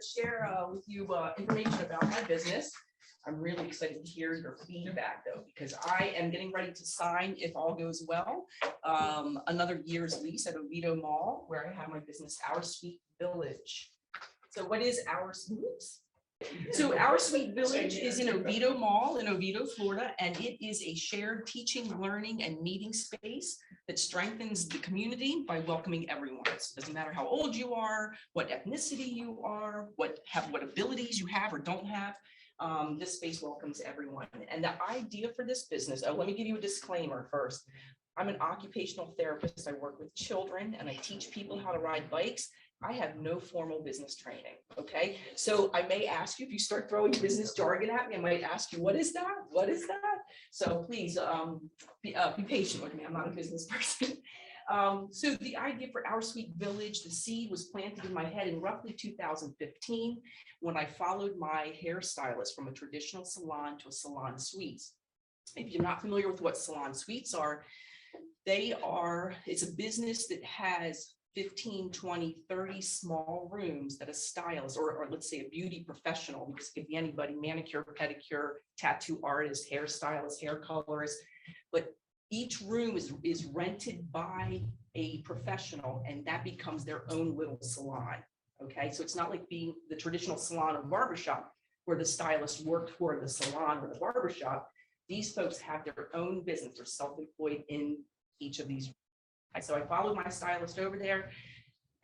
share with you information about my business. I'm really excited to hear your feedback though, because I am getting ready to sign, if all goes well, another year's lease at Oviedo Mall, where I have my business, Our Sweet Village. So what is Our Sweet? So Our Sweet Village is in Oviedo Mall in Oviedo, Florida, and it is a shared teaching, learning, and meeting space that strengthens the community by welcoming everyone. So it doesn't matter how old you are, what ethnicity you are, what abilities you have or don't have. This space welcomes everyone. And the idea for this business, let me give you a disclaimer first. I'm an occupational therapist. I work with children and I teach people how to ride bikes. I have no formal business training, okay? So I may ask you, if you start throwing business jargon at me, I might ask you, what is that? What is that? So please be patient with me. I'm not a business person. So the idea for Our Sweet Village, the seed was planted in my head in roughly 2015 when I followed my hairstylist from a traditional salon to a salon suites. If you're not familiar with what salon suites are, it's a business that has 15, 20, 30 small rooms that a stylist or let's say a beauty professional, because it could be anybody, manicure, pedicure, tattoo artist, hairstylist, hair colorist, but each room is rented by a professional and that becomes their own little salon. Okay, so it's not like being the traditional salon or barbershop where the stylist worked for the salon or the barbershop. These folks have their own business. They're self-employed in each of these. So I followed my stylist over there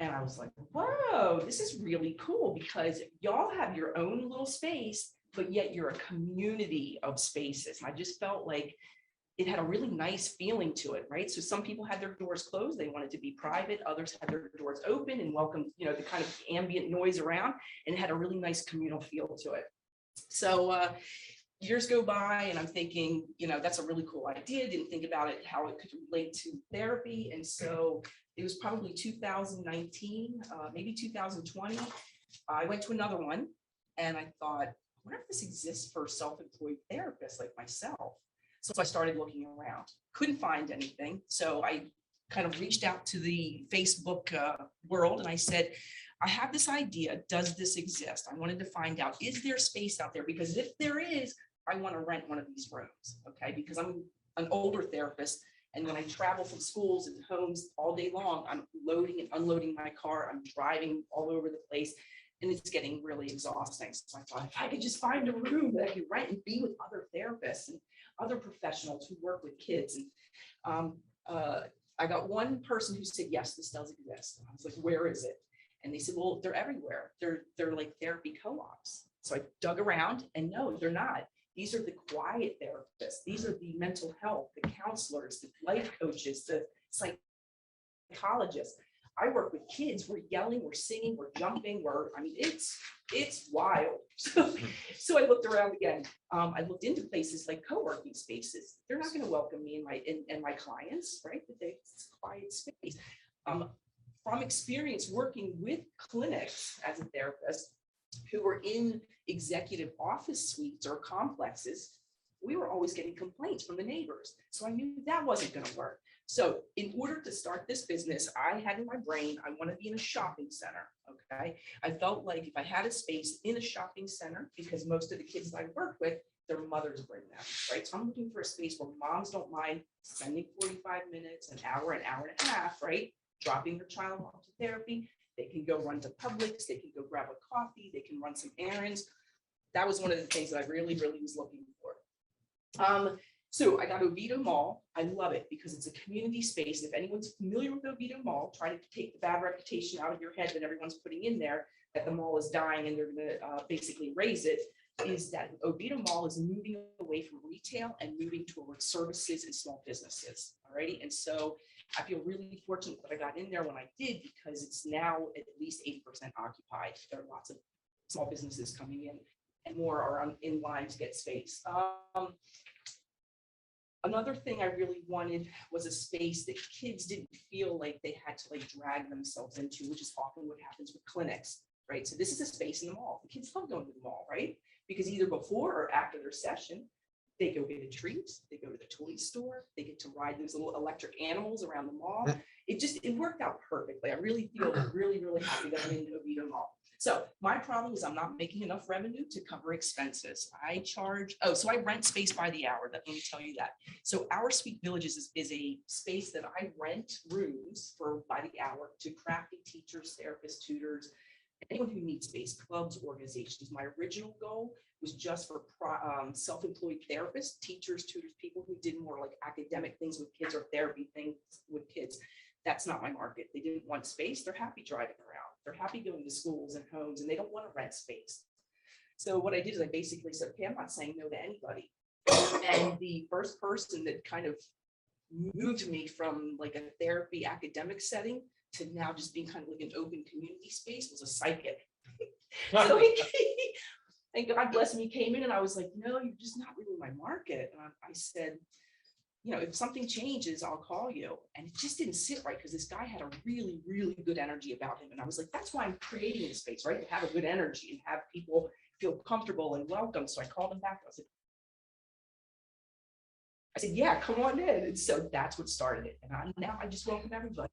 and I was like, whoa, this is really cool because y'all have your own little space, but yet you're a community of spaces. And I just felt like it had a really nice feeling to it, right? So some people had their doors closed. They wanted to be private. Others had their doors open and welcomed, the kind of ambient noise around, and it had a really nice communal feel to it. So years go by and I'm thinking, that's a really cool idea. Didn't think about it, how it could relate to therapy. And so it was probably 2019, maybe 2020. I went to another one and I thought, I wonder if this exists for self-employed therapists like myself. So I started looking around, couldn't find anything. So I kind of reached out to the Facebook world and I said, I have this idea. Does this exist? I wanted to find out, is there space out there? Because if there is, I want to rent one of these rooms, okay? Because I'm an older therapist. And when I travel from schools and homes all day long, I'm loading and unloading my car. I'm driving all over the place and it's getting really exhausting. So I thought if I could just find a room that I could rent and be with other therapists and other professionals who work with kids. And I got one person who said, yes, this does exist. And I was like, where is it? And they said, well, they're everywhere. They're like therapy co-ops. So I dug around and no, they're not. These are the quiet therapists. These are the mental health, the counselors, the life coaches, the psychologists. I work with kids. We're yelling, we're singing, we're jumping. It's wild. So I looked around again. I looked into places like co-working spaces. They're not going to welcome me and my clients, right? It's a quiet space. From experience working with clinics as a therapist who were in executive office suites or complexes, we were always getting complaints from the neighbors. So I knew that wasn't going to work. So in order to start this business, I had in my brain, I want to be in a shopping center, okay? I felt like if I had a space in a shopping center, because most of the kids that I work with, their mothers bring them, right? So I'm looking for a space where moms don't mind spending 45 minutes, an hour and a half, right? Dropping their child off to therapy. They can go run to Publix, they can go grab a coffee, they can run some errands. That was one of the things that I really, really was looking for. So I got Oviedo Mall. I love it because it's a community space. If anyone's familiar with Oviedo Mall, trying to take the bad reputation out of your head that everyone's putting in there, that the mall is dying and they're going to basically raise it, is that Oviedo Mall is moving away from retail and moving towards services and small businesses. Alrighty, and so I feel really fortunate that I got in there when I did because it's now at least 80% occupied. There are lots of small businesses coming in and more are in line to get space. Another thing I really wanted was a space that kids didn't feel like they had to drag themselves into, which is often what happens with clinics, right? So this is a space in the mall. The kids love going to the mall, right? Because either before or after their session, they go get a treat, they go to the toy store, they get to ride those little electric animals around the mall. It worked out perfectly. I really feel really, really happy that I'm in Oviedo Mall. So my problem is I'm not making enough revenue to cover expenses. I charge, so I rent space by the hour. Let me tell you that. So Our Sweet Villages is a space that I rent rooms for by the hour to crafty teachers, therapists, tutors, anyone who needs space, clubs, organizations. My original goal was just for self-employed therapists, teachers, tutors, people who did more like academic things with kids or therapy things with kids. That's not my market. They didn't want space. They're happy driving around. They're happy going to schools and homes, and they don't want to rent space. So what I did is I basically said, okay, I'm not saying no to anybody. And the first person that kind of moved me from like a therapy academic setting to now just being kind of like an open community space was a psychic. So and God bless me, came in and I was like, no, you're just not really my market. And I said, if something changes, I'll call you. And it just didn't sit right because this guy had a really, really good energy about him. And I was like, that's why I'm creating a space, right? To have a good energy and have people feel comfortable and welcome. So I called him back. I said, yeah, come on in. And so that's what started it. And now I just welcome everybody.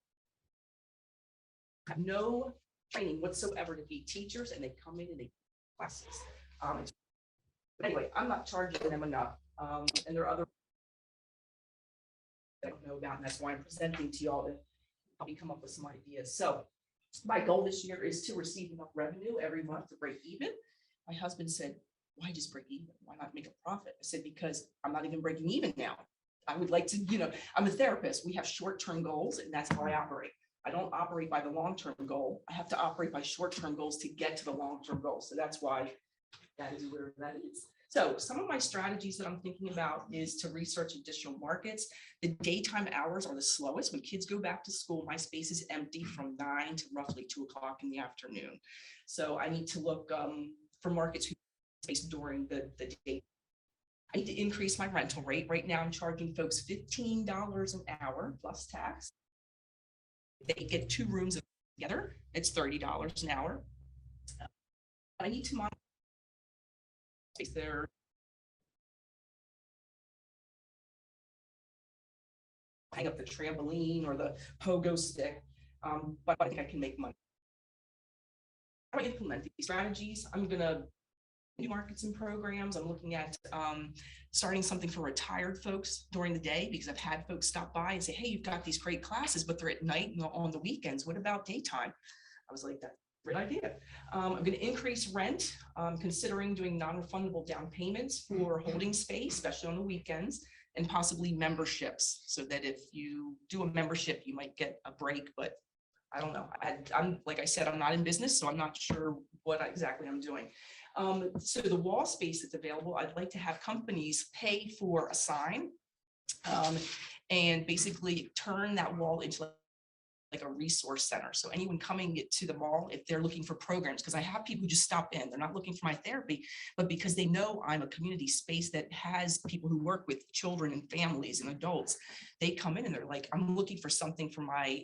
I have no training whatsoever to be teachers, and they come in and they classes. But anyway, I'm not charging them enough. And there are other I don't know about, and that's why I'm presenting to y'all to help me come up with some ideas. So my goal this year is to receive enough revenue every month to break even. My husband said, why just break even? Why not make a profit? I said, because I'm not even breaking even now. I would like to, I'm a therapist. We have short-term goals, and that's how I operate. I don't operate by the long-term goal. I have to operate by short-term goals to get to the long-term goal. So that's why that is where that is. So some of my strategies that I'm thinking about is to research additional markets. The daytime hours are the slowest. When kids go back to school, my space is empty from 9 to roughly 2 o'clock in the afternoon. So I need to look for markets who space during the day. I need to increase my rental rate. Right now, I'm charging folks $15 an hour plus tax. If they get 2 rooms together, it's $30 an hour. I need to monitor space there. Hang up the trampoline or the pogo stick, but I think I can make money. How do I implement these strategies? I'm gonna new markets and programs. I'm looking at starting something for retired folks during the day, because I've had folks stop by and say, hey, you've got these great classes, but they're at night and on the weekends. What about daytime? I was like, that's a great idea. I'm going to increase rent, considering doing non-refundable down payments for holding space, especially on the weekends, and possibly memberships, so that if you do a membership, you might get a break, but I don't know. I'm like I said, I'm not in business, so I'm not sure what exactly I'm doing. So the wall space that's available, I'd like to have companies pay for a sign and basically turn that wall into like a resource center. So anyone coming to the mall, if they're looking for programs, because I have people who just stop in, they're not looking for my therapy, but because they know I'm a community space that has people who work with children and families and adults, they come in and they're like, I'm looking for something for my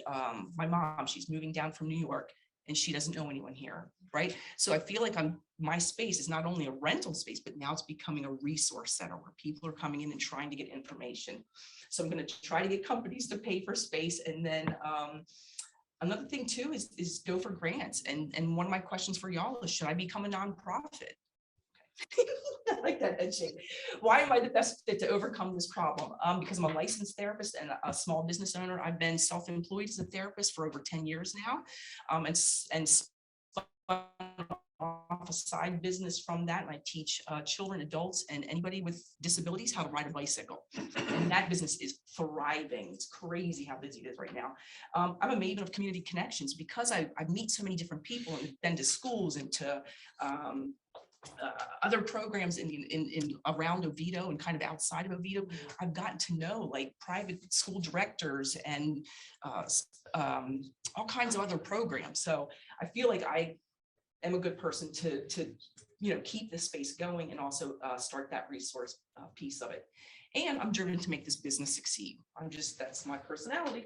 mom. She's moving down from New York and she doesn't know anyone here, right? So I feel like my space is not only a rental space, but now it's becoming a resource center where people are coming in and trying to get information. So I'm going to try to get companies to pay for space. And then another thing too is go for grants. And one of my questions for y'all is, should I become a nonprofit? I like that headshake. Why am I the best fit to overcome this problem? Because I'm a licensed therapist and a small business owner. I've been self-employed as a therapist for over 10 years now, and spun off a side business from that. And I teach children, adults, and anybody with disabilities how to ride a bicycle. And that business is thriving. It's crazy how busy it is right now. I'm a maven of community connections because I meet so many different people and been to schools and to other programs in around Oviedo and kind of outside of Oviedo. I've gotten to know like private school directors and all kinds of other programs. So I feel like I am a good person to keep this space going and also start that resource piece of it. And I'm driven to make this business succeed. That's my personality.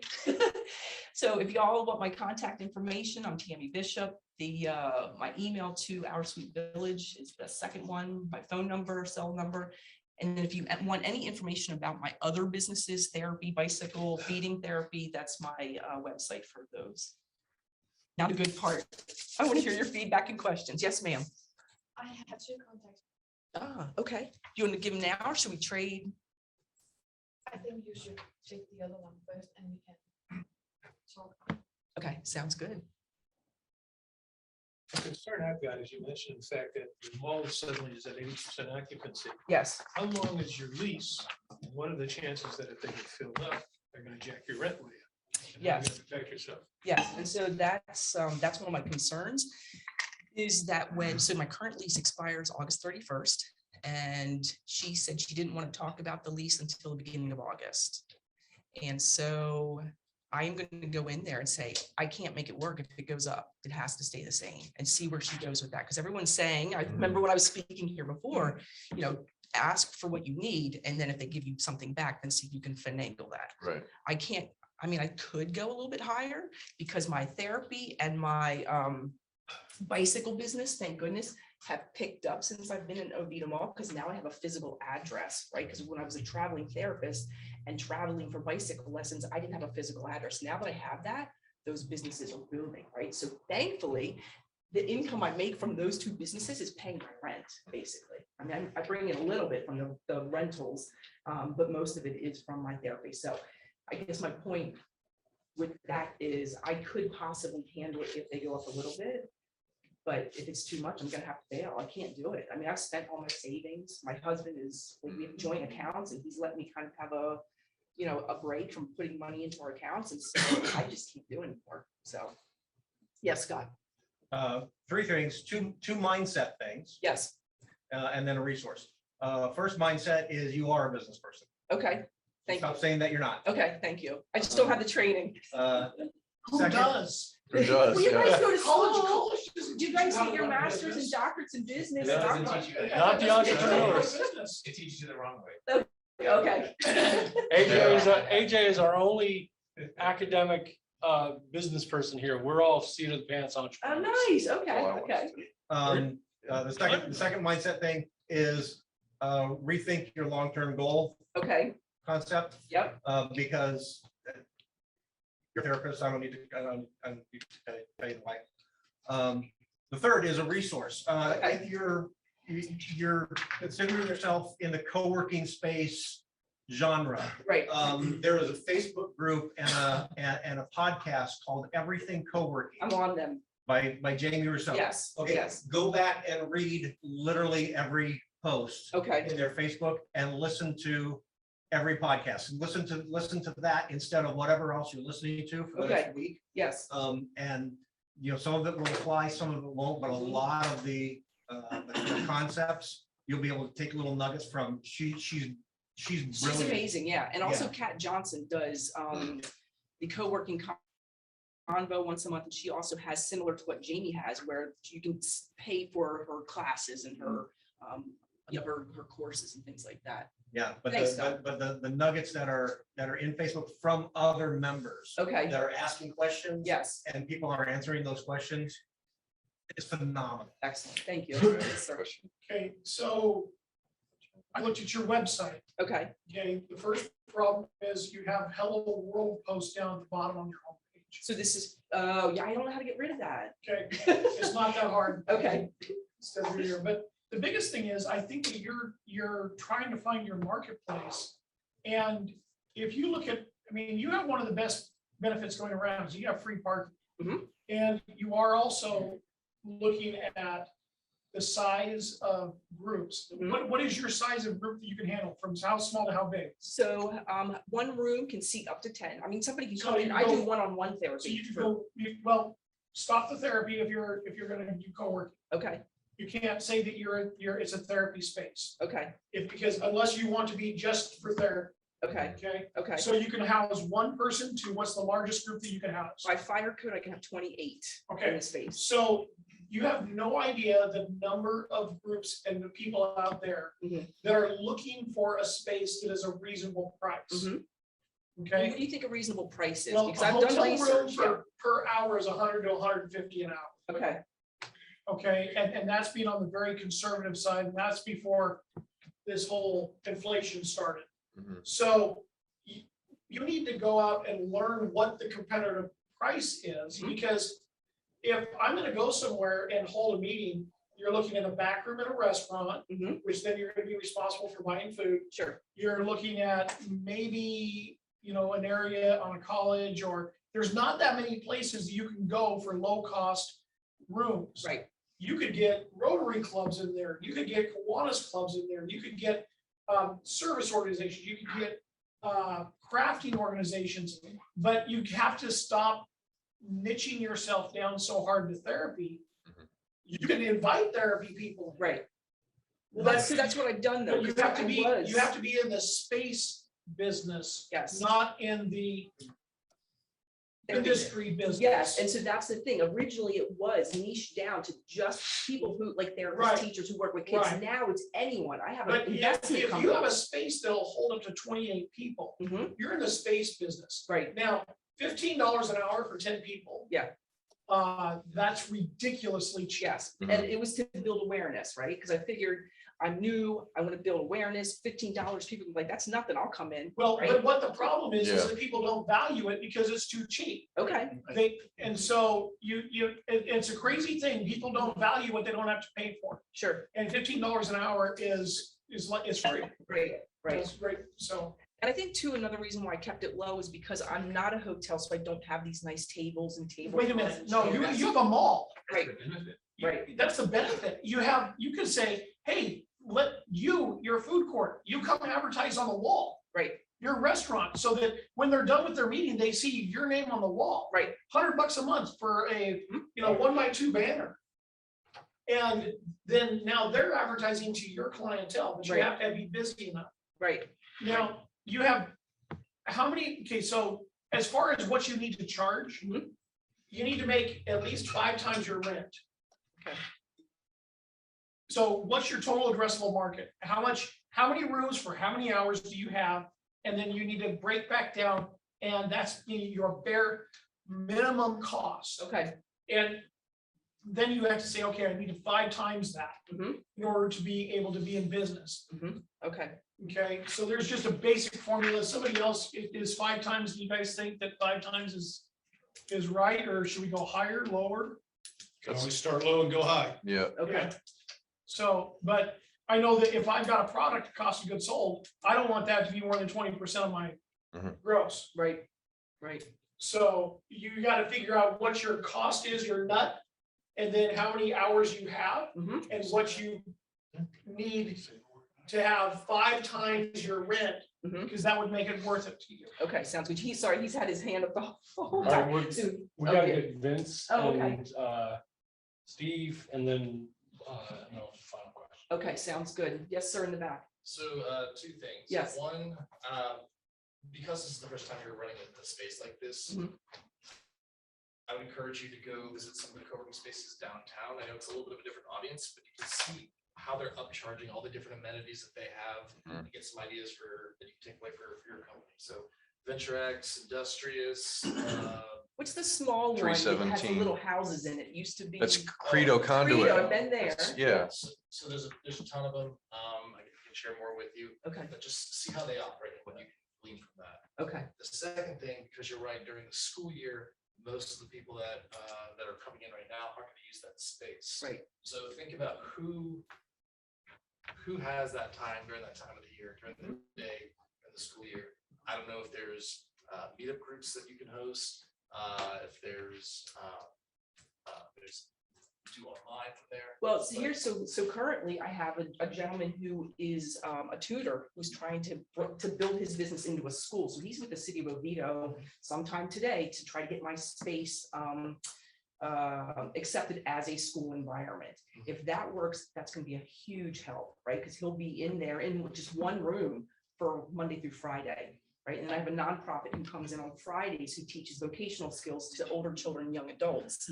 So if y'all want my contact information, I'm Tammy Bishop. My email to Our Sweet Village is the second one, my phone number, cell number. And if you want any information about my other businesses, therapy, bicycle, feeding therapy, that's my website for those. Now the good part. I want to hear your feedback and questions. Yes, ma'am. I have two contacts. Ah, okay. You want to give them now or should we trade? I think you should take the other one first and we can talk. Okay, sounds good. The concern I've got is you mentioned the fact that the mall suddenly is at 80% occupancy. Yes. How long is your lease? And what are the chances that if they get filled up, they're gonna jack your rent way up? And how are you Yes. gonna protect yourself. Yes, and so that's one of my concerns is that so my current lease expires August 31st. And she said she didn't want to talk about the lease until the beginning of August. And so I am going to go in there and say, I can't make it work if it goes up. It has to stay the same and see where she goes with that. Because everyone's saying, I remember when I was speaking here before, ask for what you need. And then if they give you something back, then see if you can finagle that. Right. I can't, I could go a little bit higher because my therapy and my bicycle business, thank goodness, have picked up since I've been in Oviedo Mall, because now I have a physical address, right? Because when I was a traveling therapist and traveling for bicycle lessons, I didn't have a physical address. Now that I have that, those businesses are booming, right? So thankfully, the income I make from those two businesses is paying my rent, basically. I bring in a little bit from the rentals, but most of it is from my therapy. So I guess my point with that is I could possibly handle it if they go up a little bit. But if it's too much, I'm gonna have to bail. I can't do it. I've spent all my savings. My husband we have joint accounts and he's let me kind of have a break from putting money into our accounts. And so I just keep doing more. So, yes, Scott. Three things, two mindset things, Yes. and then a resource. First mindset is you are a business person. Okay. Thank you. Stop saying that you're not. Okay. Thank you. I just don't have the training. Who Second- does? Who does? Well, you guys Yeah. go to school. College doesn't Do you teach guys how get to your run a masters and business. doctorates in business? It and doesn't doctorates- teach you that. Not the entrepreneurs. It teaches you the wrong way. Okay. AJ is our only academic business person here. We're all seat of the pants Oh, entrepreneurs. nice. Okay. Wow. Okay. The second mindset thing is rethink your long-term goal Okay. concept, Yep. because your therapist, I don't need to tell you why. The third is a resource. If you're considering yourself in the co-working space genre, Right. there is a Facebook group and a podcast called Everything Co-working I'm on them. by Jamie Rousseau. Yes. Okay, Yes. go back and read literally every post Okay. in their Facebook and listen to every podcast. Listen to that instead of whatever else you're listening to for the next week. Yes. And some of it will apply, some of it won't, but a lot of the concepts you'll be able to take little nuggets from. She's She's brilliant. amazing. Yeah. And also Yeah. Kat Johnson does the co-working convo once a month. And she also has similar to what Jamie has, where you can pay for her classes and her her courses and things like that. Yeah, but Thanks, the nuggets that are in Facebook from other members Okay. that are asking questions. Yes. And people are answering those questions. It's phenomenal. Excellent. Thank you. Yes, sir. Okay, so I looked at your website. Okay. Okay, the first problem is you have Hello World post down at the bottom on your homepage. So this is, yeah, I don't know how to get rid of that. Okay, it's not that hard. Okay. But the biggest thing is, I think that you're trying to find your marketplace. And if you look at, you have one of the best benefits going around, is you have free parking. Mhm. And you are also looking at the size of groups. Mhm. What is your size of group that you can handle, from how small to how big? So one room can seat up to 10. Somebody can So come in. you I do go- one-on-one So therapy. you can go, well, stop the therapy if you're gonna do co-working. Okay. You can't say that it's a therapy space, Okay. because unless you want to be just for therapy, Okay. okay? Okay. So you can house one person to, what's the largest group that you can house? By fire code, I can have 28 in Okay, the space. so you have no idea the number of groups and the people out there Mhm. that are looking for a space that is a reasonable price. Mhm. Okay? What do you think a reasonable price is? Well, Because a I've done hotel room research. per hour is 100 to 150 an hour. Yeah. Okay. Okay, and that's being on the very conservative side, and that's before this whole inflation started. Mhm. So you need to go out and learn what the competitive price is, Mhm. because if I'm gonna go somewhere and hold a meeting, you're looking at a back room at a restaurant, Mhm. which then you're gonna be responsible for buying food. Sure, You're looking at maybe, an area on a college, or there's not that many places you can go for low cost rooms. right, You could get Rotary clubs in there, you could get Kiwanis clubs in there, you could get service organizations, you could get crafting organizations, but you have to stop niching yourself down so hard to therapy. You can invite therapy people. right. Well, that's what I've done though. But you because have to I be, was- you have to be in the space business, Yes. not in the industry business. Yes, and so that's the thing. Originally, it was niched down to just people who, like therapists, Right. teachers who work with kids. Right. Now it's anyone. I have an But if investment you company. have a space that'll hold up to 28 people, Mhm, you're in the space business. right, Now, $15 an hour for 10 people. Yeah. That's ridiculously cheap. yes. Mhm. And it was to build awareness, right? Because I figured I'm new, I want to build awareness, $15, people can be like, that's nothing, I'll come in. Well, Right. but what the problem is Yeah. that people don't value it because it's too cheap. Okay, And so it's a crazy thing. People don't value what they don't have to pay for. sure, And $15 an hour is like, it's free. great, right. It's great. So, And I think too, another reason why I kept it low is because I'm not a hotel, so I don't have these nice tables and tables. wait a minute. No, you have a mall. Right, You- Right. That's the benefit. You can say, hey, your food court, you come advertise on the wall, right, your restaurant, so that when they're done with their meeting, they see your name on the wall. right. $100 a month for a, 1x2 banner. And then now they're advertising to your clientele, but you Right. have to be busy enough. Right, Now, you have, how many, okay, so as far as what you need to charge, Mhm. you need to make at least 5 times your rent. Okay. So what's your total addressable market? How many rooms for how many hours do you have? And then you need to break back down, and that's your bare minimum cost. okay, And then you have to say, okay, I need 5 times that Mhm. in order to be able to be in business. okay. Okay, so there's just a basic formula. Somebody else is 5 times. Do you guys think that 5 times is right, or should we go higher, lower? Can always start low and go high. Yeah, Okay, So, but I know that if I've got a product, cost of goods sold, I don't want that to be more than 20% of my Mhm. gross. right, right, So you gotta figure out what your cost is, your nut, and then how many hours you have, Mhm. and what you need to have 5 times your rent, Mhm. because that would make it worth it to you. Okay, sounds good. He's had his hand up the whole All right, time. we're- So, We gotta okay. get Vince Oh, okay. and Steve, and then, no, final question. Okay, sounds good. Yes, sir, in the back. So, 2 things. Yes. One, because this is the first time you're running a space like this, Mhm. I would encourage you to go visit some of the co-working spaces downtown. I know it's a little bit of a different audience, but you can see how they're upcharging all the different amenities that they have, and get some ideas that you can take away for your company. So VentureX, Industrious, What's the small one that has the 317. little houses in it? Used to be. that's Credo Credo, conduit. I've been there. Yeah. So there's a ton of them. I can share more with you, Okay, but just see how they operate and what you can glean from that. okay, The second thing, because you're right, during the school year, most of the people that are coming in right now aren't going to use that space. right, So think about who has that time during that time of the year, during the day, in the school year. I don't know if there's meetup groups that you can host, if there's do online from there. well, so here's, so currently I have a gentleman who is a tutor who's trying to build his business into a school. So he's with the city of Oviedo sometime today to try to get my space accepted as a school environment. If that works, that's gonna be a huge help, right? Because he'll be in there in just one room for Monday through Friday, right? And I have a nonprofit who comes in on Fridays who teaches vocational skills to older children and young adults.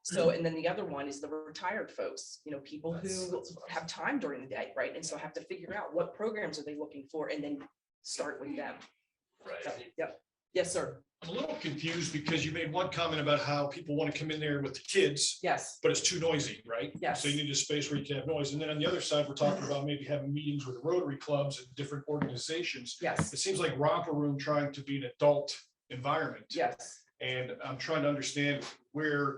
So, and then the other one is the retired folks, people who That's have time during the day, right? And so have to figure out what programs are they looking for and then start with them. Right. Yep. Yes, sir. I'm a little confused because you made one comment about how people want to come in there with the kids, Yes, but it's too noisy, right? Yes. So you need a space where you can have noise. And then on the other side, we're talking about maybe having meetings with Rotary clubs and different organizations. yes, It seems like Romper Room trying to be an adult environment. yes. And I'm trying to understand where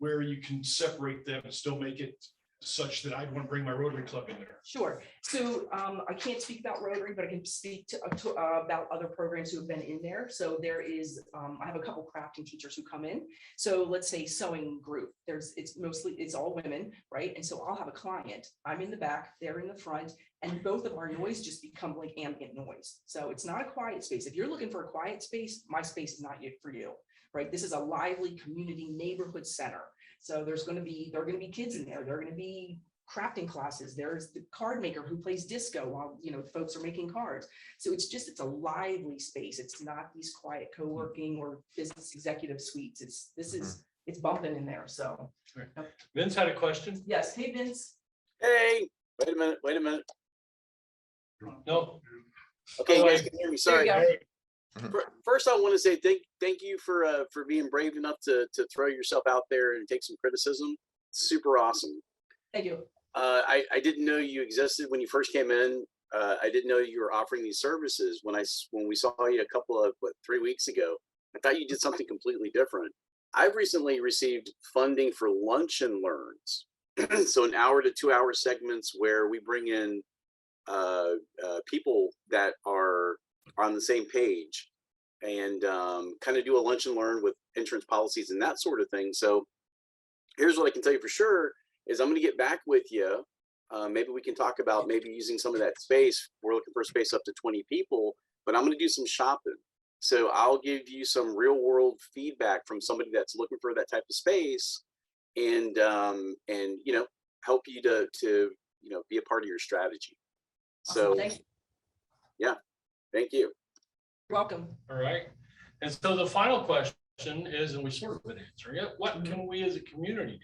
where you can separate them and still make it such that I'd want to bring my Rotary Club in there? Sure. So I can't speak about Rotary, but I can speak about other programs who have been in there. So there is, I have a couple crafting teachers who come in. So let's say sewing group, it's all women, right? And so I'll have a client, I'm in the back, they're in the front, and both of our noise just become like ambient noise. So it's not a quiet space. If you're looking for a quiet space, my space is not yet for you, right? This is a lively community neighborhood center. So there are going to be kids in there. There are going to be crafting classes. There's the card maker who plays disco while, folks are making cards. So it's a lively space. It's not these quiet co-working or business executive suites. It's bumping in there. So Vince had a question? yes. Hey, Vince. Hey, wait a minute. No. Okay, you Go guys ahead. can hear me. There you Sorry. go. First, I want to say thank you for being brave enough to throw yourself out there and take some criticism. Super awesome. Thank you. I didn't know you existed when you first came in. I didn't know you were offering these services when we saw you a couple of 3 weeks ago. I thought you did something completely different. I've recently received funding for lunch and learns. So an hour to 2 hour segments where we bring in people that are on the same page and kind of do a lunch and learn with insurance policies and that sort of thing. So here's what I can tell you for sure is I'm going to get back with you. Maybe we can talk about maybe using some of that space. We're looking for a space up to 20 people, but I'm going to do some shopping. So I'll give you some real world feedback from somebody that's looking for that type of space and help you to be a part of your strategy. So Thank you. yeah, thank you. You're welcome. All right. And so the final question is, and we sort of been answering it, what can we as a community do?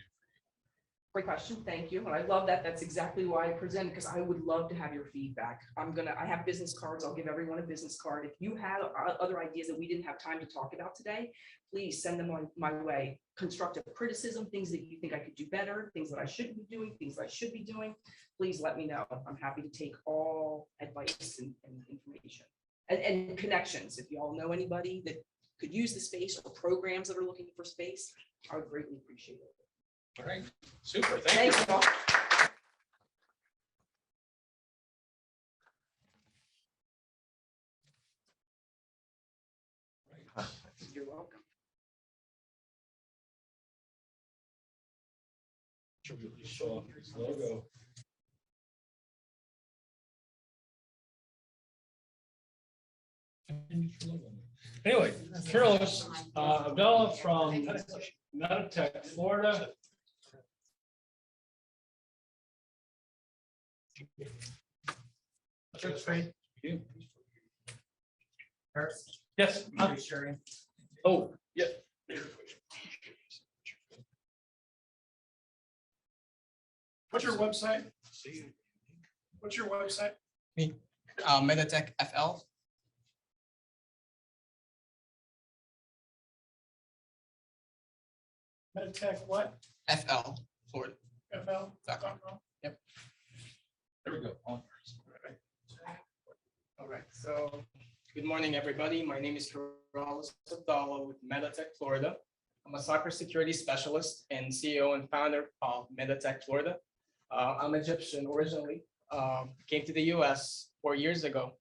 Great question. Thank you. And I love that. That's exactly why I presented, because I would love to have your feedback. I have business cards. I'll give everyone a business card. If you have other ideas that we didn't have time to talk about today, please send them on my way. Constructive criticism, things that you think I could do better, things that I shouldn't be doing, things that I should be doing. Please let me know. I'm happy to take all advice and information and connections. If you all know anybody that could use the space or programs that are looking for space, I would greatly appreciate it. All right, super, thank you. Thanks, all. You're welcome. Show off his logo. Anyway, Kirolos, Abdalla from Meditech, Florida. That's great. You. Harris? Yes. Sharing. Oh, yeah. What's your website? What's your website? Meditech FL. Meditech what? FL, Florida. FL.com. Yep. There we go. All right. So, good morning, everybody. My name is Kirolos Abdalla with Meditech Florida. I'm a cybersecurity specialist and CEO and founder of Meditech Florida. I'm Egyptian originally. Came to the US 4 years ago.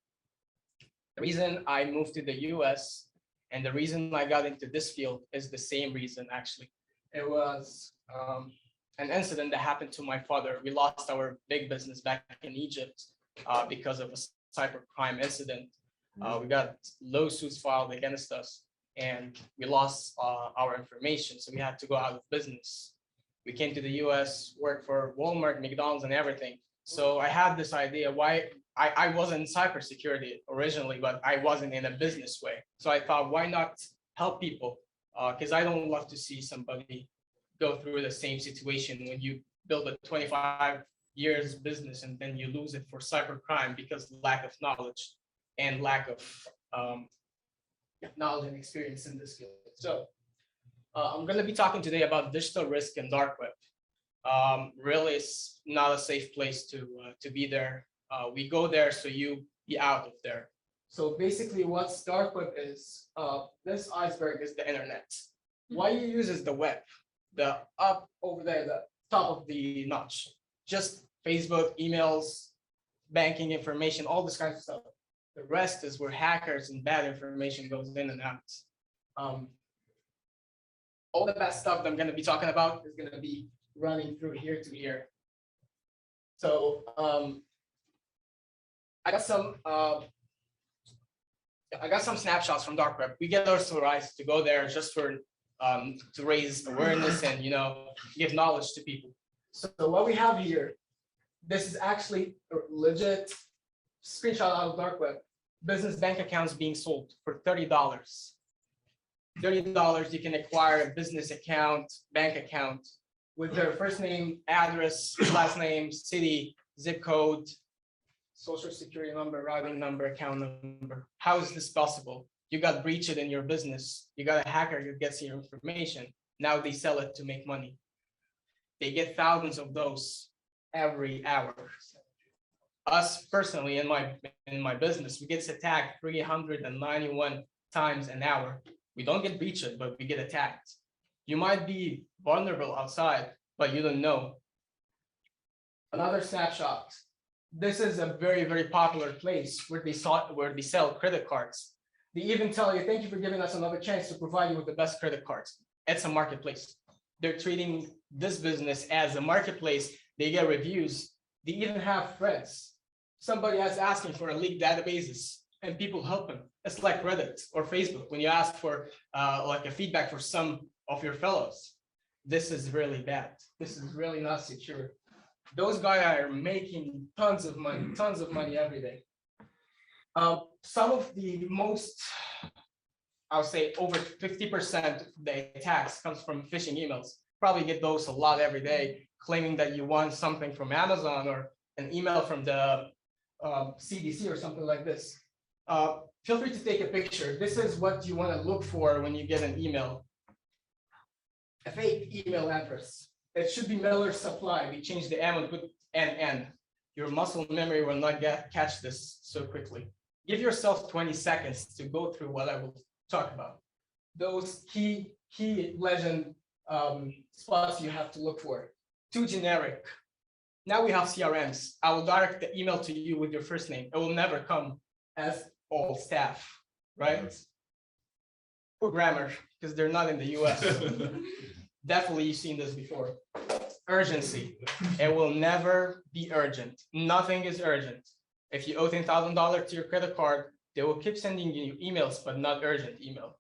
The reason I moved to the US and the reason I got into this field is the same reason, actually. It was an incident that happened to my father. We lost our big business back in Egypt because of a cybercrime incident. We got lawsuits filed against us and we lost our information. So we had to go out of business. We came to the US, worked for Walmart, McDonald's and everything. So I had this idea why I wasn't in cybersecurity originally, but I wasn't in a business way. So I thought, why not help people? Because I don't love to see somebody go through the same situation when you build a 25 years business and then you lose it for cybercrime because lack of knowledge and lack of knowledge and experience in this field. So I'm going to be talking today about digital risk and dark web. Really, it's not a safe place to be there. We go there so you be out of there. So basically what's dark web is, this iceberg is the internet. Why you use is the web. the up over there, the top of the notch. Just Facebook, emails, banking information, all this kind of stuff. The rest is where hackers and bad information goes in and out. All the bad stuff that I'm going to be talking about is going to be running through here to here. So I got some snapshots from dark web. We get authorized to go there just for to raise awareness and give knowledge to people. So what we have here, this is actually a legit screenshot out of dark web. Business bank accounts being sold for $30. $30, you can acquire a business account, bank account with their first name, address, last name, city, zip code, social security number, routing number, account number. How is this possible? You got breached in your business. You got a hacker who gets your information. Now they sell it to make money. They get thousands of those every hour. Us personally in my business, we get attacked 391 times an hour. We don't get breached, but we get attacked. You might be vulnerable outside, but you don't know. Another snapshot. This is a very, very popular place where they sell credit cards. They even tell you, thank you for giving us another chance to provide you with the best credit cards. It's a marketplace. They're treating this business as a marketplace. They get reviews. They even have threads. Somebody is asking for a leaked databases and people help them. It's like Reddit or Facebook when you ask for like a feedback for some of your fellows. This is really bad. This is really not secure. Those guys are making tons of money every day. Some of the most, I'll say over 50% of the attacks comes from phishing emails. Probably get those a lot every day, claiming that you want something from Amazon or an email from the CDC or something like this. Feel free to take a picture. This is what you want to look for when you get an email. A fake email address. It should be Miller Supply. We changed the M and put NN. Your muscle memory will not catch this so quickly. Give yourself 20 seconds to go through what I will talk about. Those key legend spots you have to look for. Too generic. Now we have CRMs. I will direct the email to you with your first name. It will never come as all staff, right? Poor grammar, because they're not in the US. Definitely you've seen this before. Urgency. It will never be urgent. Nothing is urgent. If you owe $10,000 to your credit card, they will keep sending you emails, but not urgent email.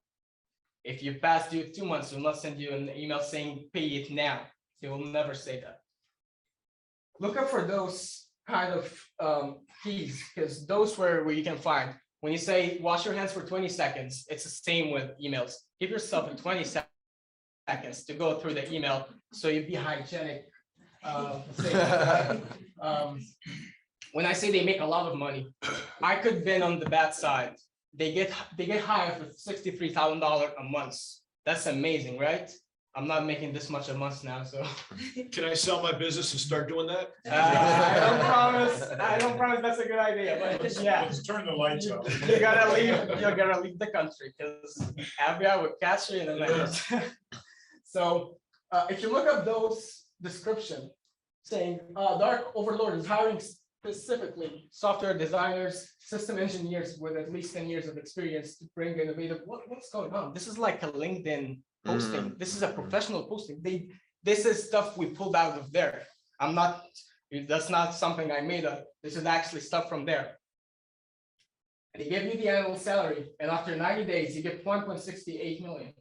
If you pass due 2 months, they'll not send you an email saying pay it now. They will never say that. Look up for those kind of keys, because those where you can find. When you say wash your hands for 20 seconds, it's the same with emails. Give yourself a 20 seconds to go through the email so you be hygienic. When I say they make a lot of money, I could have been on the bad side. They get hired for $63,000 a month. That's amazing, right? I'm not making this much a month now, so. Can I sell my business and start doing that? I don't promise that's a good idea, but yeah. Let's turn the lights off. You gotta leave the country because FBI would catch you in a minute. So if you look up those description saying Dark Overlord is hiring specifically software designers, system engineers with at least 10 years of experience to bring innovative. What's going on? This is like a LinkedIn posting. This is a professional posting. This is stuff we pulled out of there. That's not something I made up. This is actually stuff from there. And they give you the annual salary, and after 90 days, you get 1.68 million.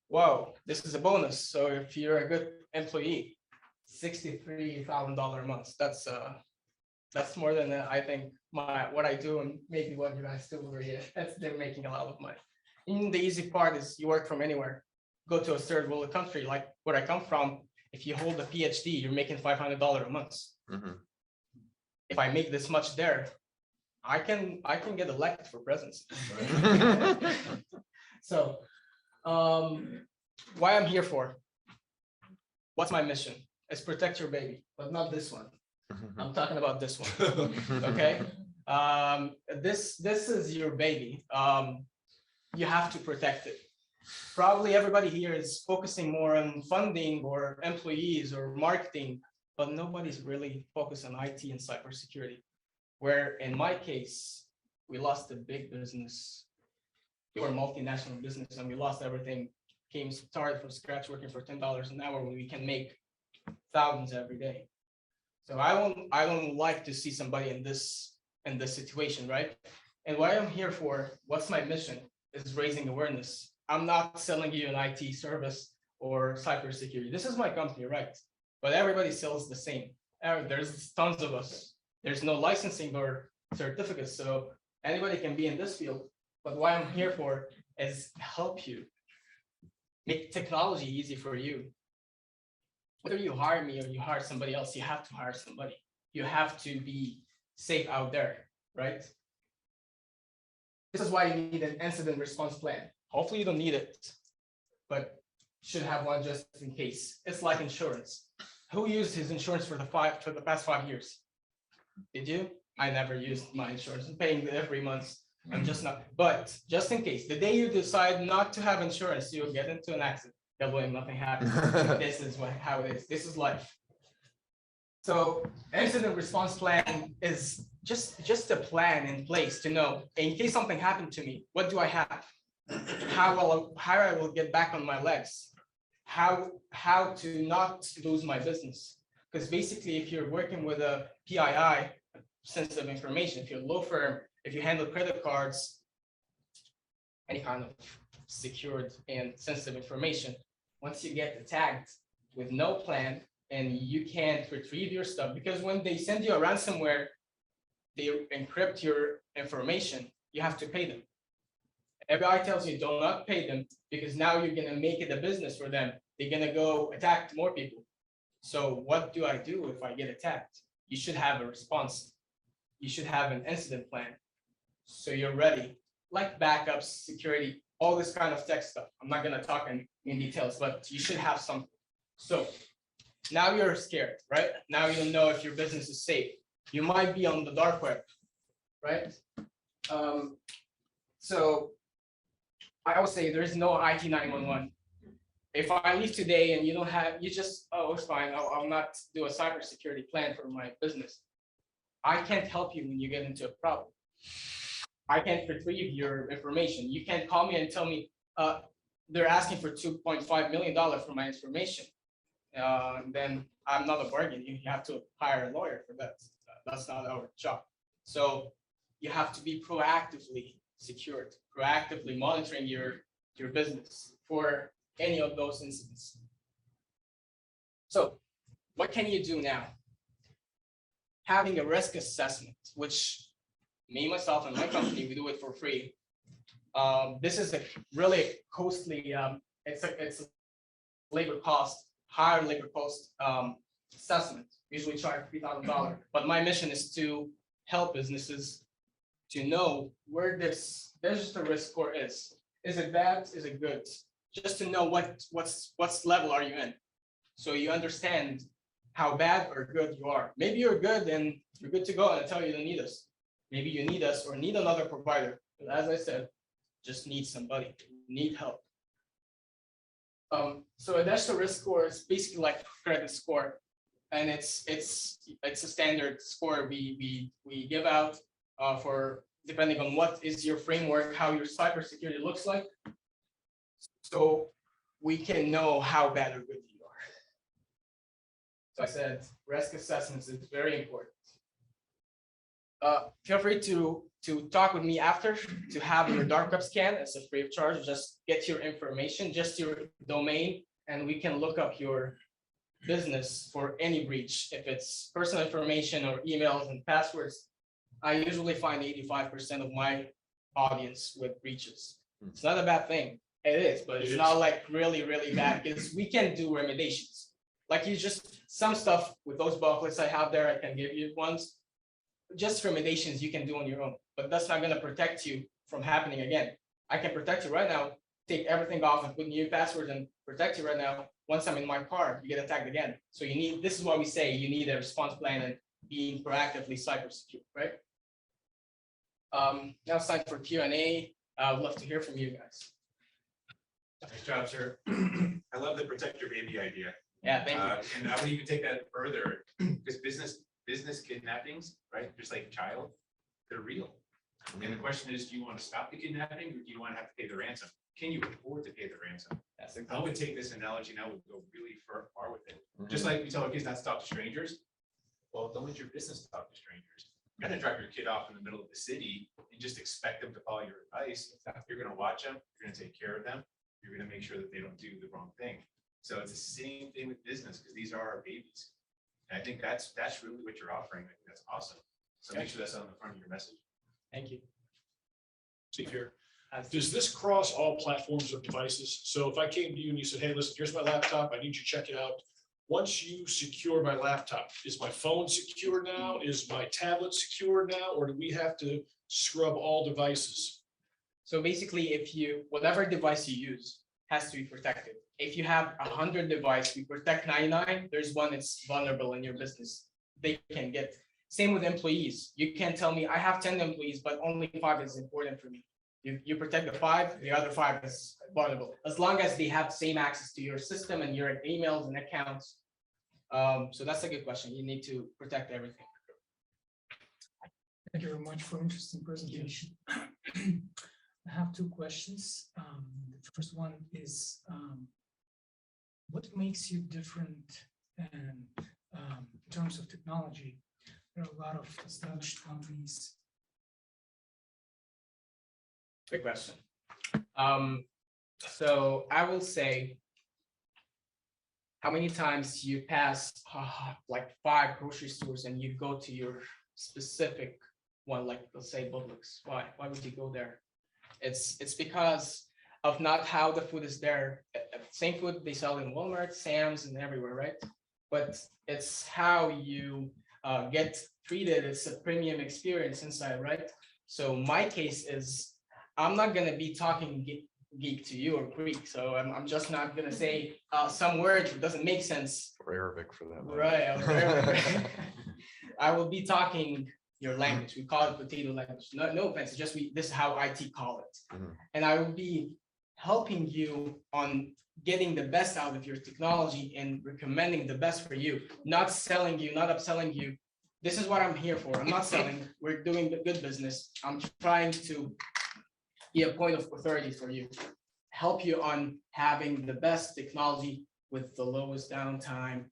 Wow, this is a bonus. So if you're a good employee, $63,000 a month. That's more than I think what I do and maybe what you guys do over here. They're making a lot of money. And the easy part is you work from anywhere. Go to a third world country like where I come from. If you hold a PhD, you're making $500 a month. If I make this much there, I can get elected for presidency. So, why I'm here for? What's my mission? It's protect your baby, but not this one. I'm talking about this one. Okay. This is your baby. You have to protect it. probably everybody here is focusing more on funding or employees or marketing, but nobody's really focused on IT and cybersecurity. Where in my case, we lost a big business. We were a multinational business and we lost everything. Started from scratch working for $10 an hour when we can make thousands every day. So I don't like to see somebody in this situation, right? And what I'm here for, what's my mission, is raising awareness. I'm not selling you an IT service or cybersecurity. This is my company, right? But everybody sells the same. There's tons of us. There's no licensing or certificates, so anybody can be in this field. But what I'm here for is help you, make technology easy for you. Whether you hire me or you hire somebody else, you have to hire somebody. You have to be safe out there, right? This is why you need an incident response plan. Hopefully you don't need it, but should have one just in case. It's like insurance. Who used his insurance for the past 5 years? Did you? I never used my insurance. I'm paying it every month. I'm just not, but just in case, the day you decide not to have insurance, you'll get into an accident. God willing, nothing happens. This is how it is. This is life. So incident response plan is just a plan in place to know, in case something happened to me, what do I have? How I will get back on my legs? How to not lose my business? Because basically, if you're working with a PII, sensitive information, if you're a law firm, if you handle credit cards, any kind of secured and sensitive information, once you get attacked with no plan and you can't retrieve your stuff, because when they send you a ransomware, they encrypt your information, you have to pay them. FBI tells you do not pay them because now you're gonna make it a business for them. They're gonna go attack more people. So what do I do if I get attacked? You should have a response. You should have an incident plan. So you're ready, like backups, security, all this kind of tech stuff. I'm not gonna talk in details, but you should have something. So now you're scared, right? Now you don't know if your business is safe. You might be on the dark web, right? So I always say there is no IT 911. If I leave today and you don't have, you just, oh, it's fine. I'll not do a cybersecurity plan for my business. I can't help you when you get into a problem. I can't retrieve your information. You can't call me and tell me they're asking for $2.5 million for my information. Then I'm not a bargain. You have to hire a lawyer for that. That's not our job. So you have to be proactively secured, proactively monitoring your business for any of those incidents. So what can you do now? Having a risk assessment, which me, myself, and my company, we do it for free. This is a really costly, it's a labor cost, higher labor cost assessment, usually charge $3,000. But my mission is to help businesses to know where this register risk score is. Is it bad? Is it good? Just to know what's level are you in. So you understand how bad or good you are. Maybe you're good and you're good to go, and I tell you, you don't need us. Maybe you need us or need another provider. But as I said, just need somebody, need help. So a dash to risk score is basically like credit score, and it's a standard score we give out for depending on what is your framework, how your cybersecurity looks like. So we can know how bad or good you are. So I said risk assessments is very important. Feel free to talk with me after to have your dark web scan. It's a free of charge. Just get your information, just your domain, and we can look up your business for any breach. If it's personal information or emails and passwords, I usually find 85% of my audience with breaches. It's not a bad thing. It is, but it's not like really, really bad because we can do remediations. Like some stuff with those booklets I have there, I can give you ones. Just remediations you can do on your own, but that's not going to protect you from happening again. I can protect you right now, take everything off and put new passwords and protect you right now. Once I'm in my car, you get attacked again. So this is why we say you need a response plan and being proactively cyber secure, right? Now it's time for Q&A. I would love to hear from you guys. Nice job, sir. I love the protect your baby idea. Yeah, thank you. And I would even take that further, because business kidnappings, right, just like child, they're real. And the question is, do you want to stop the kidnapping, or do you want to have to pay the ransom? Can you afford to pay the ransom? That's I would take this analogy and I would go really far with it. Just like we tell our kids not to talk to strangers. Well, don't let your business talk to strangers. You're gonna drop your kid off in the middle of the city and just expect them to follow your advice. You're gonna watch them, you're gonna take care of them, you're gonna make sure that they don't do the wrong thing. So it's the same thing with business, because these are our babies. And I think that's really what you're offering. I think that's awesome. So make sure that's on the front of your message. Thank you. See here, does this cross all platforms of devices? So if I came to you and you said, hey, listen, here's my laptop, I need you to check it out. Once you secure my laptop, is my phone secure now? Is my tablet secure now? Or do we have to scrub all devices? So basically, whatever device you use has to be protected. If you have 100 devices, we protect 99, there's one that's vulnerable in your business. They can get, same with employees. You can't tell me I have 10 employees, but only 5 is important for me. You protect the 5, the other 5 is vulnerable. As long as they have same access to your system and your emails and accounts. So that's a good question. You need to protect everything. Thank you very much for interesting presentation. I have 2 questions. The first one is, what makes you different and in terms of technology? There are a lot of established companies. Good question. So I will say, how many times you pass like 5 grocery stores and you go to your specific one, like let's say Publix? Why would you go there? It's because of not how the food is there. Same food they sell in Walmart, Sam's, and everywhere, right? But it's how you get treated. It's a premium experience inside, right? So my case is, I'm not gonna be talking geek to you or Greek, so I'm just not gonna say some word that doesn't make sense. Or Arabic for that matter. Right. Or Arabic. I will be talking your language. We call it potato language. No offense, it's just this is how IT call it. And I will be helping you on getting the best out of your technology and recommending the best for you, not selling you, not upselling you. This is what I'm here for. I'm not selling. We're doing the good business. I'm trying to be a point of authority for you, help you on having the best technology with the lowest downtime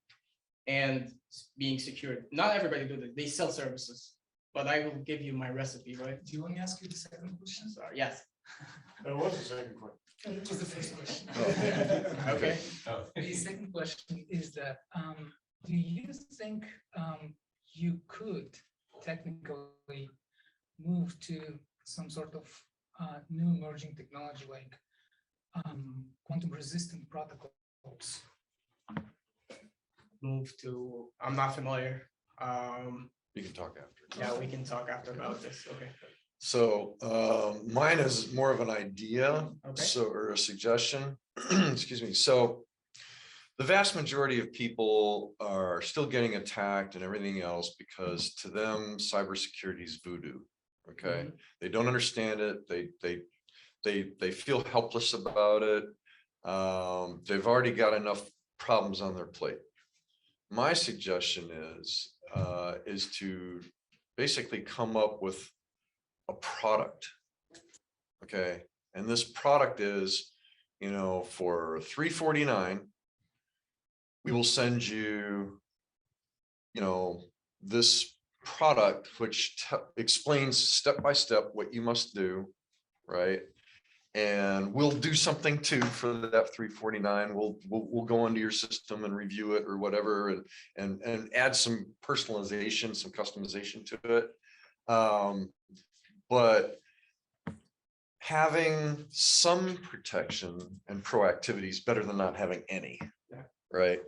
and being secured. Not everybody do that. They sell services, but I will give you my recipe, right? Do you want me to ask you the second question? Sorry, yes. That was the second question. It was the first question. Okay. The second question is that, do you think you could technically move to some sort of new emerging technology like quantum resistant protocols? Move to, I'm not familiar. You can talk after. Yeah, we can talk after about this. Okay. So mine is more of an idea, Okay. so or a suggestion. Excuse me. So the vast majority of people are still getting attacked and everything else because to them cybersecurity is voodoo. Okay, they don't understand it. They feel helpless about it. They've already got enough problems on their plate. My suggestion is to basically come up with a product. Okay, and this product is, for $349, we will send you, this product which explains step by step what you must do, right? And we'll do something too for that $349. We'll go into your system and review it or whatever, and add some personalization, some customization to it. But having some protection and proactivity is better than not having any, right?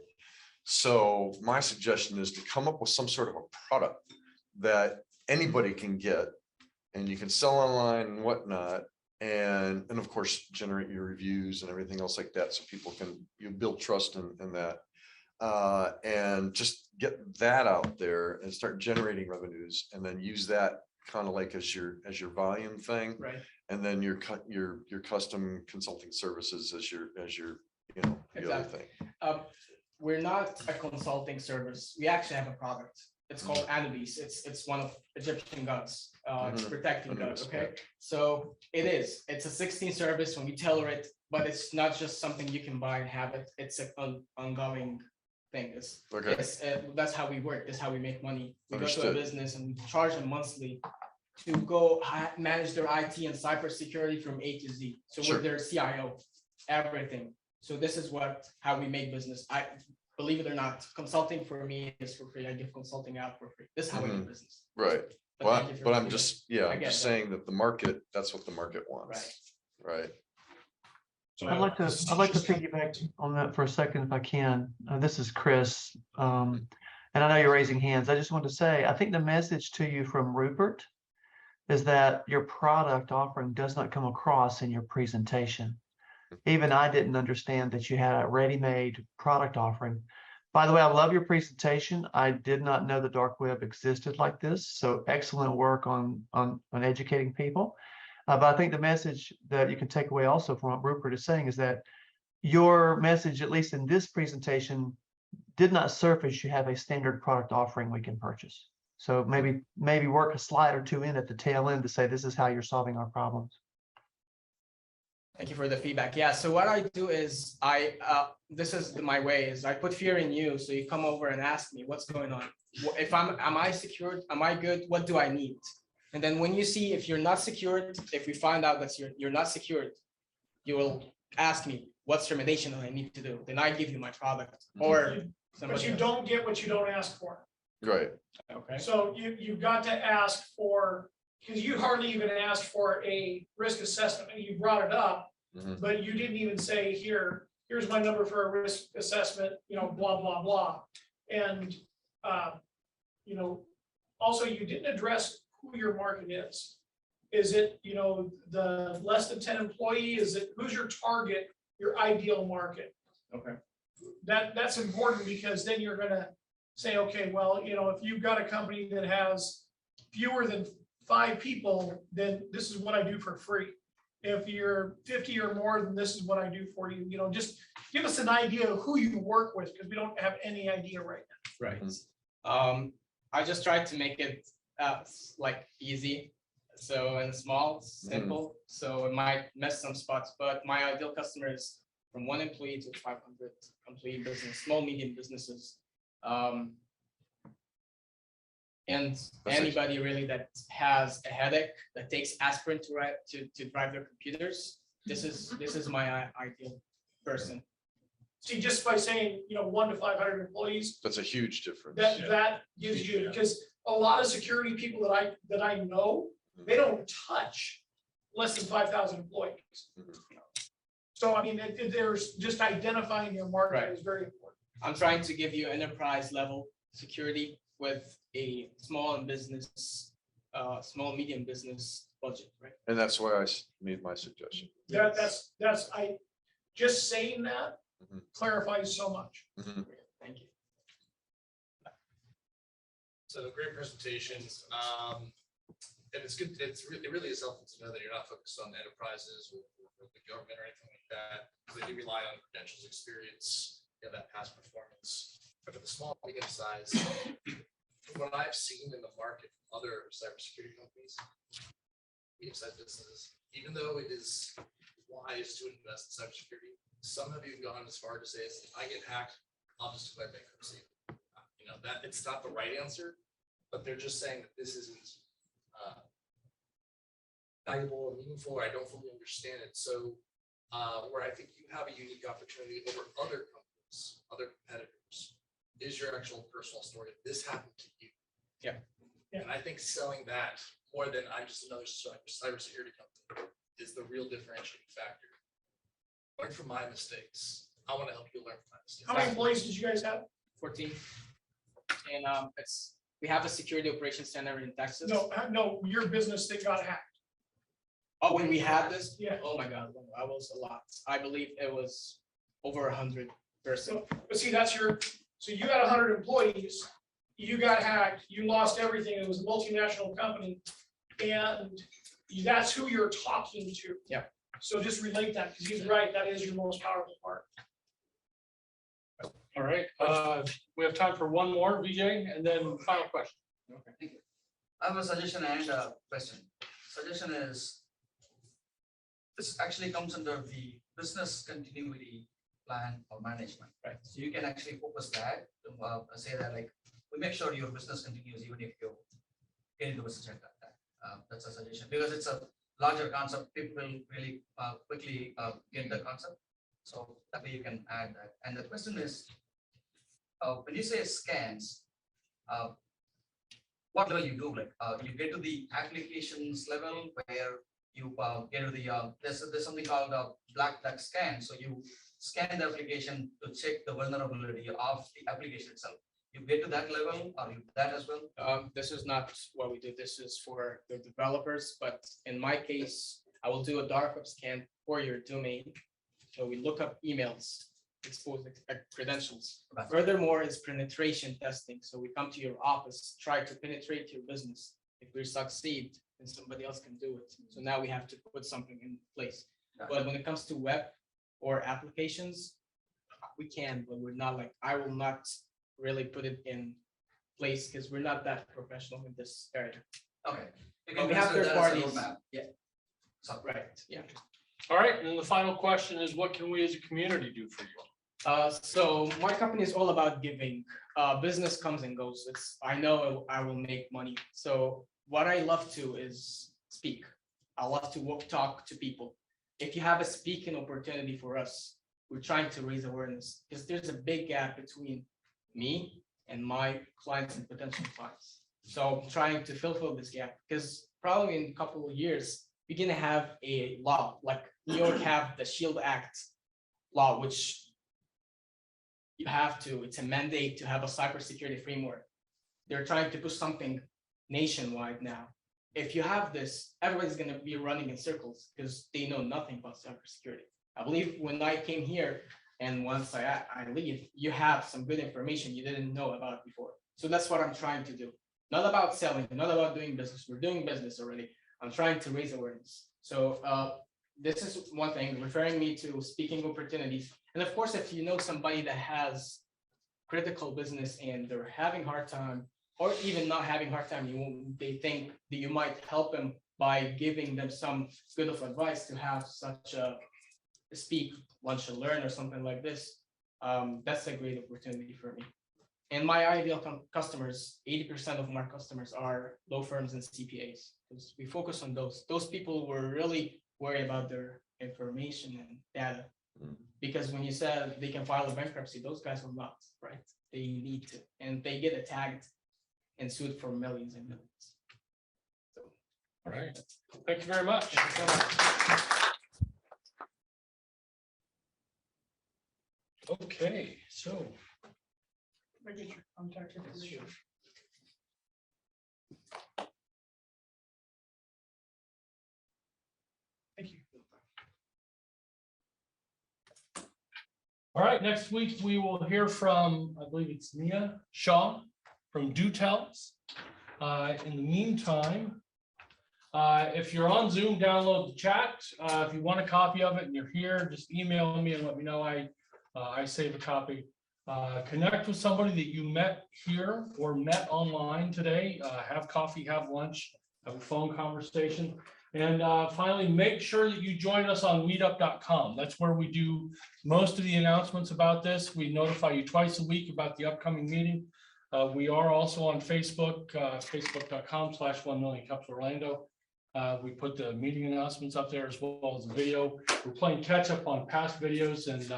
So my suggestion is to come up with some sort of a product that anybody can get and you can sell online and whatnot. And of course, generate your reviews and everything else like that. So people you build trust in that, and just get that out there and start generating revenues and then use that kind of like as your volume thing. Right. And then your custom consulting services as your, you know, the other Exactly. thing. We're not a consulting service. We actually have a product. It's called Anubis. It's one of Egyptian gods. It's protecting gods. Okay. So it's a 16 service when we tailor it, but it's not just something you can buy and have it. It's an ongoing thing. That's how we work. That's how we make money. We go to a Understood. business and we charge them monthly to go manage their IT and cybersecurity from A to Z. So Sure. we're their CIO, everything. So this is how we make business. I believe it or not, consulting for me is for free. I give consulting out for free. This is how we do business. Right. But Well, thank you for but I'm letting me- just, yeah, I I'm get just that. saying that the market, that's what the market wants. Right. I'd like to piggyback on that for a second if I can. This is Chris. And I know you're raising hands. I just want to say, I think the message to you from Rupert is that your product offering does not come across in your presentation. Even I didn't understand that you had a ready-made product offering. By the way, I love your presentation. I did not know the dark web existed like this. So excellent work on educating people. But I think the message that you can take away also from what Rupert is saying is that your message, at least in this presentation, did not surface you have a standard product offering we can purchase. So maybe work a slide or two in at the tail end to say this is how you're solving our problems. Thank you for the feedback. Yeah, so what I do is this is my way is I put fear in you. So you come over and ask me what's going on. If am I secured? Am I good? What do I need? And then when you see if you're not secured, if we find out that you're not secured, you will ask me what's remediation that I need to do. Then I give you my product or But you don't get what you don't ask for. Right. Okay. So you've got to ask for, because you hardly even asked for a risk assessment, and you brought it up, but you didn't even say, here's my number for a risk assessment, blah, blah, blah. And, also you didn't address who your market is. Is it, the less than 10 employee? Who's your target, your ideal market? Okay. That's important because then you're gonna say, okay, well, if you've got a company that has fewer than 5 people, then this is what I do for free. If you're 50 or more, then this is what I do for you. Just give us an idea of who you work with, because we don't have any idea right now. Right. I just tried to make it like easy, so and small, simple. So it might miss some spots, but my ideal customer is from 1 employee to 500 employee business, small, medium businesses. And anybody really that has a headache, that takes aspirin to drive their computers, this is my ideal person. See, just by saying, 1 to 500 employees, That's a huge difference. that gives you, because a lot of security people that I know, they don't touch less than 5,000 employees. So, I mean, there's just identifying your market is very important. I'm trying to give you enterprise level security with a small medium business budget, right? And that's why I made my suggestion. Just saying that clarifies so much. Thank you. So great presentations. And it's good. It really is helpful to know that you're not focused on enterprises or the government or anything like that. Because they do rely on credentials, experience, that past performance. But for the small, medium size, from what I've seen in the market from other cybersecurity companies, medium-sized businesses, even though it is wise to invest in cybersecurity, some have even gone as far to say, if I get hacked, I'll just declare bankruptcy. That it's not the right answer, but they're just saying that this isn't valuable or meaningful, or I don't fully understand it. So where I think you have a unique opportunity over other companies, other competitors, is your actual personal story. This happened to you. Yeah. And I think selling that more than I'm just another cybersecurity company is the real differentiating factor. Learn from my mistakes. I want to help you learn from my mistakes. How many employees did you guys have? 14. And we have a security operations center in Texas. No, your business that got hacked. Oh, when we had this? Yeah. Oh my God, I was a lot. I believe it was over 100 person. But see, so you got 100 employees, you got hacked, you lost everything. It was a multinational company. and that's who you're talking to. Yeah. So just relate that, because he's right, that is your most powerful part. All right, we have time for one more, VJ, and then final question. Thank you. I have a suggestion and a question. Suggestion is, this actually comes under the business continuity plan or management, right? So you can actually focus that to say that like, we make sure your business continues even if you get into business like that. That's a suggestion because it's a larger concept. People will really quickly get the concept. So that way you can add that. And the question is, when you say scans, what level you do? Like you get to the applications level where you get to the there's something called a black duck scan. So you scan the application to check the vulnerability of the application itself. You get to that level, or you do that as well? This is not what we do. This is for the developers, but in my case, I will do a dark web scan for your domain. So we look up emails, expose credentials. Furthermore, is penetration testing. So we come to your office, try to penetrate your business. If we succeed, then somebody else can do it. So now we have to put something in place. But when it comes to web or applications, we can, but we're not like, I will not really put it in place because we're not that professional in this area. Okay. But we have third parties. Yeah. So, right, yeah. All right, and then the final question is, what can we as a community do for you? So my company is all about giving. Business comes and goes. I know I will make money. So what I love to is speak. I love to talk to people. If you have a speaking opportunity for us, we're trying to raise awareness because there's a big gap between me and my clients and potential clients. So I'm trying to fulfill this gap because probably in a couple of years, we're gonna have a law like New York have the SHIELD Act law, which you have to, it's a mandate to have a cybersecurity framework. They're trying to push something nationwide now. If you have this, everybody's gonna be running in circles because they know nothing about cybersecurity. I believe when I came here and once I leave, you have some good information you didn't know about before. So that's what I'm trying to do. Not about selling, not about doing business. We're doing business already. I'm trying to raise awareness. So this is one thing, referring me to speaking opportunities. And of course, if you know somebody that has critical business and they're having hard time, or even not having hard time, they think that you might help them by giving them some good of advice to have such a speak, lunch and learn or something like this. That's a great opportunity for me. And my ideal customers, 80% of my customers are law firms and CPAs, because we focus on those people who are really worried about their information and data. Because when you said they can file a bankruptcy, those guys will not, right? They need to, and they get attacked and sued for millions and millions. So, all right, thank you very much. Thank you so much. Okay, so I get your contact information. Thank you. all right, next week we will hear from, I believe it's Nia Shaw from DoTels. In the meantime, if you're on Zoom, download the chat. If you want a copy of it and you're here, just email me and let me know. I save a copy. Connect with somebody that you met here or met online today. Have coffee, have lunch, have a phone conversation. And finally, make sure that you join us on meetup.com. That's where we do most of the announcements about this. We notify you twice a week about the upcoming meeting. We are also on Facebook, facebook.com/1millioncups-Orlando. We put the meeting announcements up there as well as the video. We're playing catch up on past videos and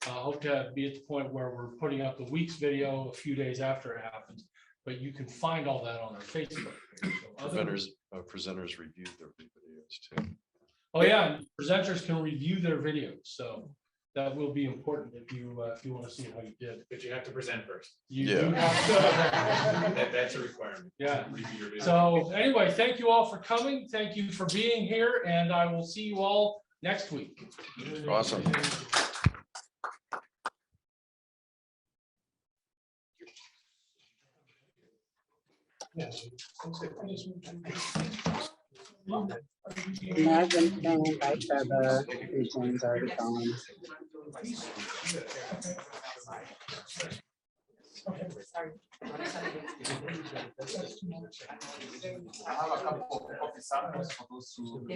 hope to be at the point where we're putting up the week's video a few days after it happens. But you can find all that on our Facebook page. So presenters review their videos too. oh yeah, and presenters can review their videos, so that will be important if you want to see how you did. But you have to present first. You do have to. That's a requirement. Yeah. Review your video. So anyway, thank you all for coming. Thank you for being here, and I will see you all next week. Awesome. Imagine staying by Trevor, James already gone. I have a couple of coffee samples for those who.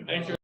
Thank you.